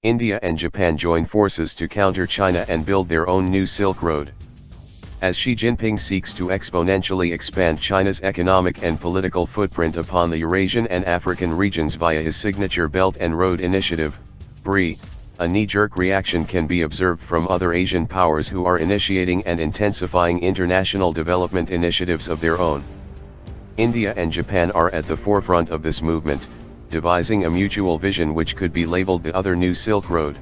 India and Japan join forces to counter China and build their own new Silk Road. As Xi Jinping seeks to exponentially expand China's economic and political footprint upon the Eurasian and African regions via his signature Belt and Road Initiative, BRI, a knee-jerk reaction can be observed from other Asian powers who are initiating and intensifying international development initiatives of their own. India and Japan are at the forefront of this movement, devising a mutual vision which could be labeled the other new Silk Road.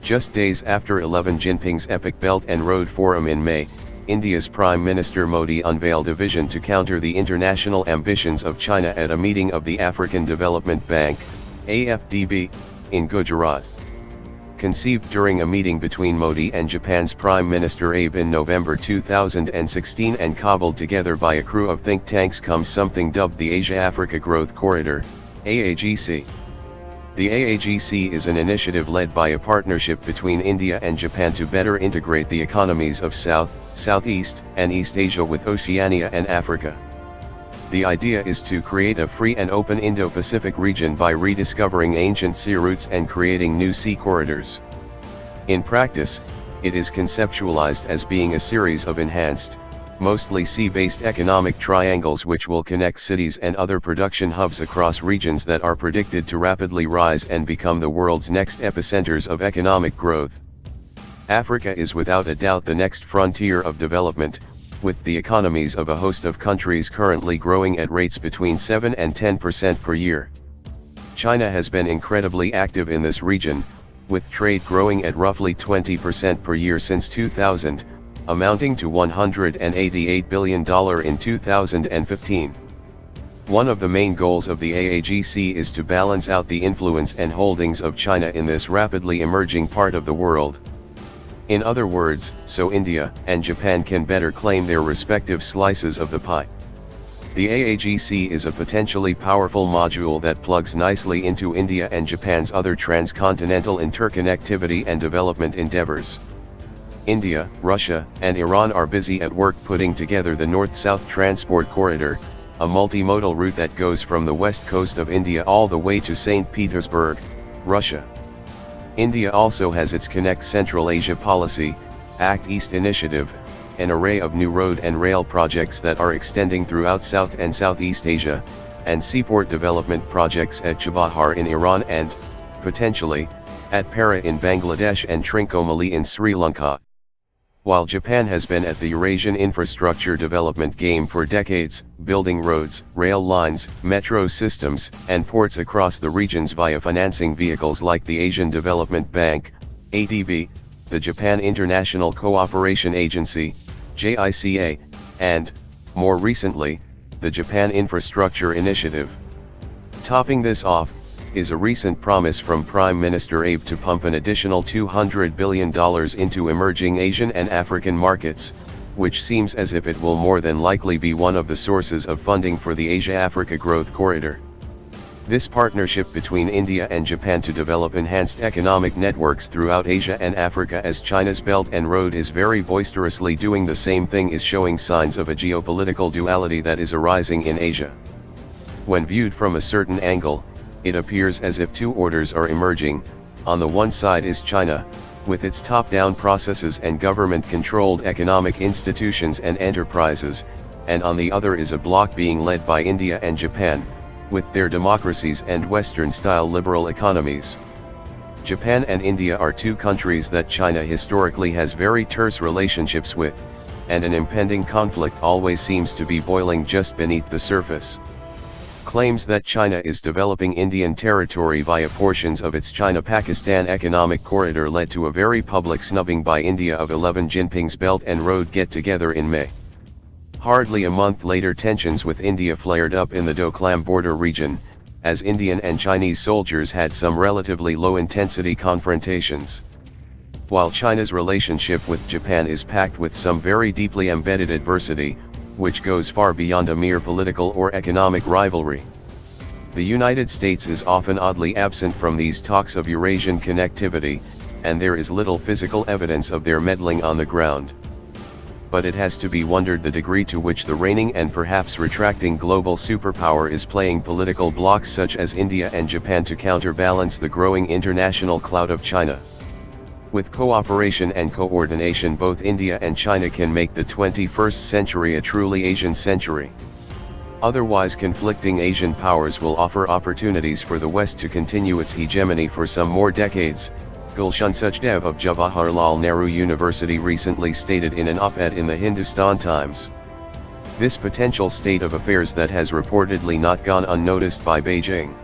Just days after 11 Jinping's epic Belt and Road Forum in May, India's Prime Minister Modi unveiled a vision to counter the international ambitions of China at a meeting of the African Development Bank, AFDB, in Gujarat. Conceived during a meeting between Modi and Japan's Prime Minister Abe in November 2016 and cobbled together by a crew of think tanks comes something dubbed the Asia-Africa Growth Corridor, AAGC. The AAGC is an initiative led by a partnership between India and Japan to better integrate the economies of South, Southeast, and East Asia with Oceania and Africa. The idea is to create a free and open Indo-Pacific region by rediscovering ancient sea routes and creating new sea corridors. In practice, it is conceptualized as being a series of enhanced, mostly sea-based economic triangles which will connect cities and other production hubs across regions that are predicted to rapidly rise and become the world's next epicenters of economic growth. Africa is without a doubt the next frontier of development, with the economies of a host of countries currently growing at rates between 7 and 10% per year. China has been incredibly active in this region, with trade growing at roughly 20% per year since 2000, amounting to $188 billion in 2015. One of the main goals of the AAGC is to balance out the influence and holdings of China in this rapidly emerging part of the world. In other words, so India and Japan can better claim their respective slices of the pie. The AAGC is a potentially powerful module that plugs nicely into India and Japan's other transcontinental interconnectivity and development endeavors. India, Russia, and Iran are busy at work putting together the North-South Transport Corridor, a multimodal route that goes from the west coast of India all the way to St. Petersburg, Russia. India also has its Connect Central Asia Policy, Act East initiative, an array of new road and rail projects that are extending throughout South and Southeast Asia, and seaport development projects at Chabahar in Iran and, potentially, at Para in Bangladesh and Trincomalee in Sri Lanka. While Japan has been at the Eurasian infrastructure development game for decades, building roads, rail lines, metro systems, and ports across the regions via financing vehicles like the Asian Development Bank, ADB, the Japan International Cooperation Agency, JICA, and, more recently, the Japan Infrastructure Initiative. Topping this off, is a recent promise from Prime Minister Abe to pump an additional $200 billion into emerging Asian and African markets, which seems as if it will more than likely be one of the sources of funding for the Asia-Africa Growth Corridor. This partnership between India and Japan to develop enhanced economic networks throughout Asia and Africa as China's Belt and Road is very boisterously doing the same thing is showing signs of a geopolitical duality that is arising in Asia. When viewed from a certain angle, it appears as if two orders are emerging. On the one side is China, with its top-down processes and government-controlled economic institutions and enterprises, and on the other is a bloc being led by India and Japan, with their democracies and Western-style liberal economies. Japan and India are two countries that China historically has very terse relationships with, and an impending conflict always seems to be boiling just beneath the surface. Claims that China is developing Indian territory via portions of its China-Pakistan economic corridor led to a very public snubbing by India of 11 Jinping's Belt and Road get-together in May. Hardly a month later, tensions with India flared up in the Doklam border region, as Indian and Chinese soldiers had some relatively low-intensity confrontations. While China's relationship with Japan is packed with some very deeply embedded adversity, which goes far beyond a mere political or economic rivalry. The United States is often oddly absent from these talks of Eurasian connectivity, and there is little physical evidence of their meddling on the ground. but it has to be wondered the degree to which the reigning and perhaps retracting global superpower is playing political blocks such as India and Japan to counterbalance the growing international clout of China. With cooperation and coordination, both India and China can make the 21st century a truly Asian century. Otherwise, conflicting Asian powers will offer opportunities for the West to continue its hegemony for some more decades, Gulshan Suchdev of Jawaharlal Nehru University recently stated in an op-ed in the Hindustan Times. This potential state of affairs that has reportedly not gone unnoticed by Beijing.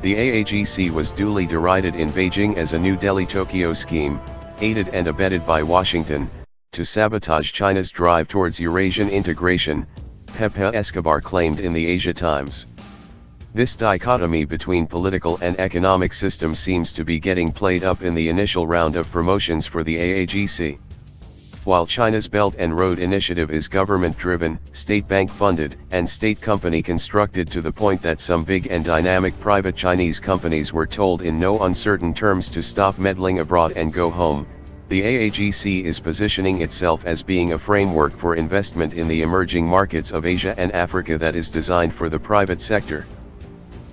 The AAGC was duly derided in Beijing as a New Delhi-Tokyo scheme, aided and abetted by Washington, to sabotage China's drive towards Eurasian integration, Pepe Escobar claimed in the Asia Times. This dichotomy between political and economic systems seems to be getting played up in the initial round of promotions for the AAGC. While China's Belt and Road Initiative is government-driven, state bank-funded, and state company constructed to the point that some big and dynamic private Chinese companies were told in no uncertain terms to stop meddling abroad and go home, the AAGC is positioning itself as being a framework for investment in the emerging markets of Asia and Africa that is designed for the private sector.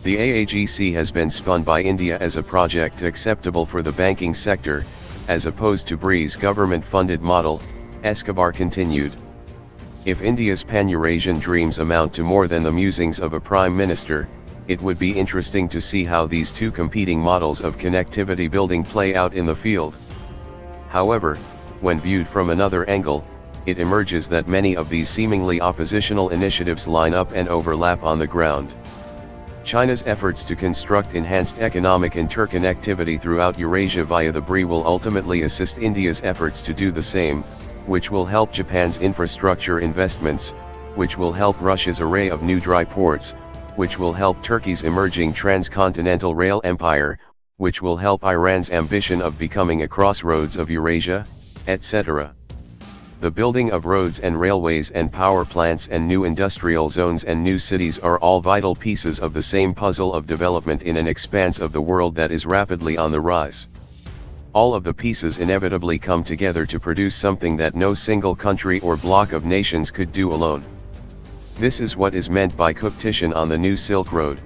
The AAGC has been spun by India as a project acceptable for the banking sector, as opposed to BRI's government-funded model, Escobar continued. If India's pan-Eurasian dreams amount to more than the musings of a prime minister, it would be interesting to see how these two competing models of connectivity building play out in the field. However, when viewed from another angle, it emerges that many of these seemingly oppositional initiatives line up and overlap on the ground. China's efforts to construct enhanced economic interconnectivity throughout Eurasia via the BRI will ultimately assist India's efforts to do the same, which will help Japan's infrastructure investments, which will help Russia's array of new dry ports, which will help Turkey's emerging transcontinental rail empire, which will help Iran's ambition of becoming a crossroads of Eurasia, etc. The building of roads and railways and power plants and new industrial zones and new cities are all vital pieces of the same puzzle of development in an expanse of the world that is rapidly on the rise. All of the pieces inevitably come together to produce something that no single country or bloc of nations could do alone. This is what is meant by competition on the new Silk Road.